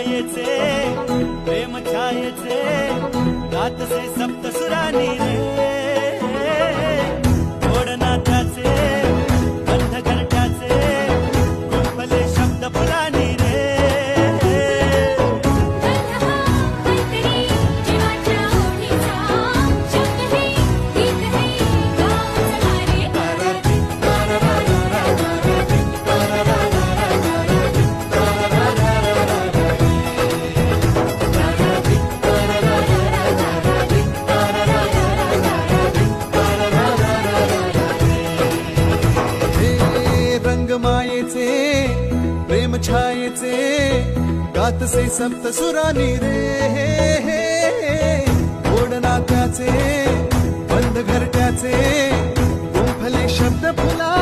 मायेचे प्रेम छायेचे गातसे सप्तसुरानी रे गोड नात्याचे बंध घरट्याचे गुंफले शब्द फुलानी रे मायेचे प्रेम छायेचे गातसे सप्तसुरानी रे गोड नात्याचे बंद घरट्याचे गुंफले शब्द फुलानी